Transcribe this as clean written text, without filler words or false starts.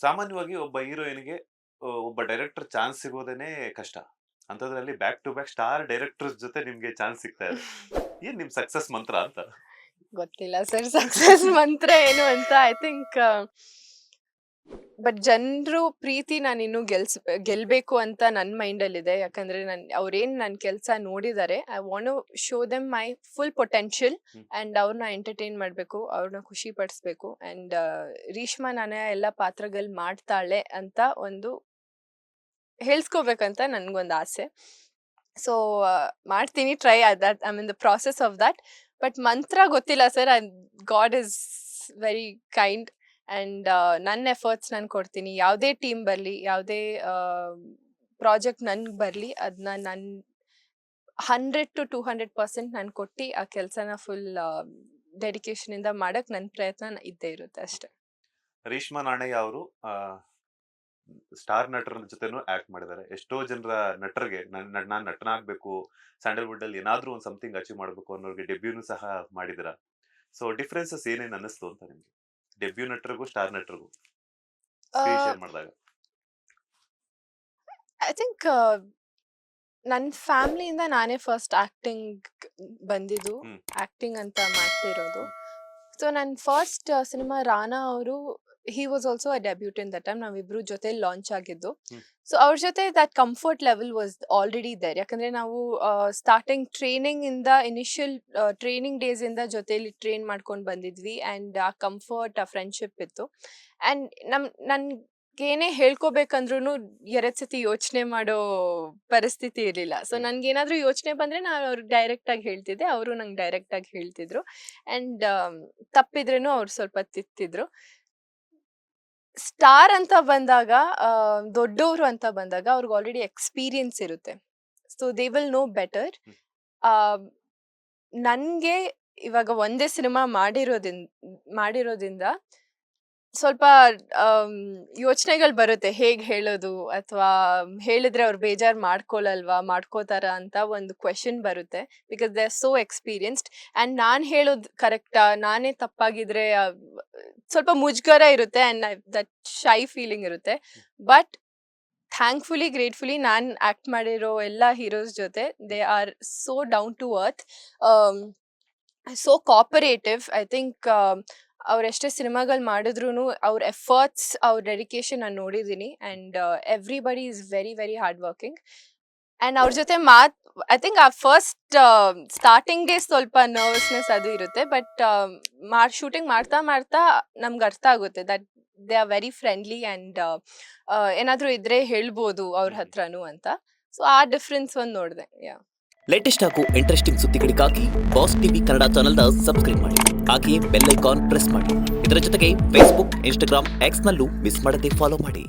ಸಾಮಾನ್ಯವಾಗಿ ಒಬ್ಬ ಹೀರೋಯಿನ್‌ಗೆ ಒಬ್ಬ ಡೈರೆಕ್ಟರ್ ಚಾನ್ಸ್ ಸಿಗೋದೇನೆ ಕಷ್ಟ. ಅಂಥದ್ರಲ್ಲಿ back to back star directors ಜೊತೆ ನಿಮ್ಗೆ ಚಾನ್ಸ್ ಸಿಗ್ತಾ ಇದೆ. ಏನ್ ನಿಮ್ ಸಕ್ಸಸ್ ಮಂತ್ರ ಅಂತ? ಗೊತ್ತಿಲ್ಲ ಸರ್ ಸಕ್ಸಸ್ ಮಂತ್ರ ಏನು ಅಂತ. ಐ ಥಿಂಕ್ ಬಟ್ ಜನರು ಪ್ರೀತಿ ನಾನು ಇನ್ನೂ ಗೆಲ್ಬೇಕು ಅಂತ ನನ್ನ ಮೈಂಡಲ್ಲಿದೆ. ಯಾಕಂದ್ರೆ ಅವ್ರೇನ್ ನನ್ನ ಕೆಲಸ ನೋಡಿದ್ದಾರೆ, I want to show them my full potential and ಅವ್ರನ್ನ ಎಂಟರ್ಟೈನ್ ಮಾಡಬೇಕು, ಅವ್ರನ್ನ ಖುಷಿ ಪಡಿಸ್ಬೇಕು. ಅಂಡ್ ರೀಶ್ಮಾ ನಾನೇ ಎಲ್ಲ ಪಾತ್ರಗಳು ಮಾಡ್ತಾಳೆ ಅಂತ ಒಂದು ಹೇಳ್ಸ್ಕೋಬೇಕಂತ ನನ್ಗೊಂದು ಆಸೆ. ಸೊ ಮಾಡ್ತೀನಿ, try that, I mean the process of that. But ಮಂತ್ರ ಗೊತ್ತಿಲ್ಲ sir. God is very kind and ನನ್ನ ಎಫರ್ಟ್ಸ್ ನಾನು ಕೊಡ್ತೀನಿ. ಯಾವುದೇ ಟೀಮ್ ಬರಲಿ, ಯಾವುದೇ ಪ್ರಾಜೆಕ್ಟ್ ನನ್ಗೆ ಬರಲಿ, ಅದನ್ನ ನಾನು 100 to 200% ನಾನು ಕೊಟ್ಟು ಆ ಕೆಲಸನ ಫುಲ್ ಡೆಡಿಕೇಶನ್ ಇಂದ ಮಾಡಕ್ ನನ್ನ ಪ್ರಯತ್ನ ಇದ್ದೇ ಇರುತ್ತೆ ಅಷ್ಟೇ. ರೇಷ್ಮಾ ನಾಣಯ್ಯ ಅವರು ಸ್ಟಾರ್ ನಟರ ಜೊತೆನೂ ಆಕ್ಟ್ ಮಾಡಿದ್ದಾರೆ. ಎಷ್ಟೋ ಜನರ ನಟರಿಗೆ ನಾನ್ ನಟನಾಗ್ಬೇಕು, ಸ್ಯಾಂಡಲ್ವುಡ್ ಅಲ್ಲಿ ಏನಾದ್ರೂ ಒಂದು ಸಮಥಿಂಗ್ ಅಚೀವ್ ಮಾಡ್ಬೇಕು ಅನ್ನೋರಿಗೆ ಡೆಬ್ಯೂನು ಸಹ ಮಾಡಿದಿರ. ಸೊ ಡಿಫ್ರೆನ್ಸಸ್ ಏನೇನ್ ಅನ್ನಿಸ್ತು ಅಂತ ನಿಮ್ಗೆ, ಡೆಬ್ಯೂ ನಟರಿಗೂ ಸ್ಟಾರ್ ನಟರಿಗೂ ಸ್ಕ್ರೀನ್ ಶೇರ್ ಮಾಡಿದಾಗ? ಐ ಥಿಂಕ್ ನನ್ನ ಫ್ಯಾಮಿಲಿಯಿಂದ ನಾನೇ ಫಸ್ಟ್ ಆಕ್ಟಿಂಗ್ ಬಂದಿದ್ದು, ಆಕ್ಟಿಂಗ್ ಅಂತ ಮಾಡ್ತಿರೋದು. ಸೊ ನನ್ನ ಫಸ್ಟ್ ಸಿನಿಮಾ ರಾನಾ ಅವರು, he was also a debutante that time. ನಾವಿಬ್ರು ಜೊತೆ ಲಾಂಚ್ ಆಗಿದ್ದು. ಸೊ ಅವ್ರ ಜೊತೆ that comfort level was already there. ಯಾಕಂದ್ರೆ ನಾವು ಸ್ಟಾರ್ಟಿಂಗ್ ಟ್ರೈನಿಂಗ್ ಇಂದ, ಇನಿಷಿಯಲ್ ಟ್ರೈನಿಂಗ್ ಡೇಸ್ ಇಂದ ಜೊತೆಲಿ ಟ್ರೈನ್ ಮಾಡ್ಕೊಂಡು ಬಂದಿದ್ವಿ. ಅಂಡ್ ಆ ಕಂಫರ್ಟ್, ಆ ಫ್ರೆಂಡ್ಶಿಪ್ ಇತ್ತು. ಅಂಡ್ ನನ್ಗೇನೇ ಹೇಳ್ಕೋಬೇಕಂದ್ರೂ 2 ಸತಿ ಯೋಚನೆ ಮಾಡೋ ಪರಿಸ್ಥಿತಿ ಇರಲಿಲ್ಲ. ಸೊ ನನ್ಗೇನಾದ್ರೂ ಯೋಚನೆ ಬಂದ್ರೆ ನಾನು ಅವ್ರಿಗೆ ಡೈರೆಕ್ಟ್ ಆಗಿ ಹೇಳ್ತಿದ್ದೆ, ಅವರು ನಂಗೆ ಡೈರೆಕ್ಟ್ ಆಗಿ ಹೇಳ್ತಿದ್ರು. ಅಂಡ್ ತಪ್ಪಿದ್ರೇನು ಅವ್ರು ಸ್ವಲ್ಪ ತಿತ್ತಿದ್ರು. ಸ್ಟಾರ್ ಅಂತ ಬಂದಾಗ, ದೊಡ್ಡವರು ಅಂತ ಬಂದಾಗ ಅವ್ರಿಗೆ ಆಲ್ರೆಡಿ ಎಕ್ಸ್ಪೀರಿಯನ್ಸ್ ಇರುತ್ತೆ. So they will know better. ನನ್ಗೆ ಇವಾಗ ಒಂದೇ ಸಿನಿಮಾ ಮಾಡಿರೋದ್ರಿಂದ ಸ್ವಲ್ಪ ಯೋಚನೆಗಳು ಬರುತ್ತೆ, ಹೇಗ್ ಹೇಳೋದು, ಅಥವಾ ಹೇಳಿದ್ರೆ ಅವ್ರು ಬೇಜಾರ್ ಮಾಡ್ಕೋತಾರ ಅಂತ ಒಂದು ಕ್ವೆಶನ್ ಬರುತ್ತೆ. Because they are so experienced. And ನಾನ್ ಹೇಳೋದು ಕರೆಕ್ಟಾ, ನಾನೇ ತಪ್ಪಾಗಿದ್ರೆ ಸ್ವಲ್ಪ ಮುಜುಗರ ಇರುತ್ತೆ ಅಂಡ್ ದಟ್ ಶೈ ಫೀಲಿಂಗ್ ಇರುತ್ತೆ. ಬಟ್ ಥ್ಯಾಂಕ್ಫುಲಿ, ಗ್ರೇಟ್ಫುಲಿ ನಾನು ಆಕ್ಟ್ ಮಾಡಿರೋ ಎಲ್ಲ ಹೀರೋಸ್ ಜೊತೆ they are so down to earth, so cooperative. I think ಅವ್ರೆಷ್ಟೇ ಸಿನಿಮಾಗಳು ಮಾಡಿದ್ರು ಅವ್ರ ಎಫರ್ಟ್ಸ್, ಅವ್ರ ಡೆಡಿಕೇಶನ್ ನಾನು ನೋಡಿದ್ದೀನಿ. And everybody is very very hard working. And ಅವ್ರ ಜೊತೆ ಐ ಥಿಂಕ್ ಆ ಫಸ್ಟ್ ಸ್ಟಾರ್ಟಿಂಗ್ ಡೇ ಸ್ವಲ್ಪ ನರ್ವಸ್ನೆಸ್ ಅದು ಇರುತ್ತೆ. ಬಟ್ ಶೂಟಿಂಗ್ ಮಾಡ್ತಾ ಮಾಡ್ತಾ ನಮ್ಗೆ ಅರ್ಥ ಆಗುತ್ತೆ that they are very friendly and ಏನಾದ್ರೂ ಇದ್ರೆ ಹೇಳ್ಬೋದು ಅವ್ರ ಹತ್ರನೂ ಅಂತ. ಸೊ ಆ ಡಿಫ್ರೆನ್ಸ್ ಒಂದು ನೋಡಿದೆ. ಲೇಟೆಸ್ಟ್ ಹಾಗೂ ಇಂಟ್ರೆಸ್ಟಿಂಗ್ ಸುದ್ದಿಗಳಿಗಾಗಿ ಬಾಸ್ ಟಿವಿ ಕನ್ನಡ ಚಾನೆಲ್ನ ಸಬ್ಸ್ಕ್ರೈಬ್ ಮಾಡಿ, ಹಾಗೆಯೇ ಬೆಲ್ ಐಕಾನ್ ಪ್ರೆಸ್ ಮಾಡಿ. ಇದರ ಜೊತೆಗೆ ಫೇಸ್ಬುಕ್, ಇನ್ಸ್ಟಾಗ್ರಾಮ್, ಎಕ್ಸ್ ನಲ್ಲೂ ಮಿಸ್ ಮಾಡದೆ ಫಾಲೋ ಮಾಡಿ.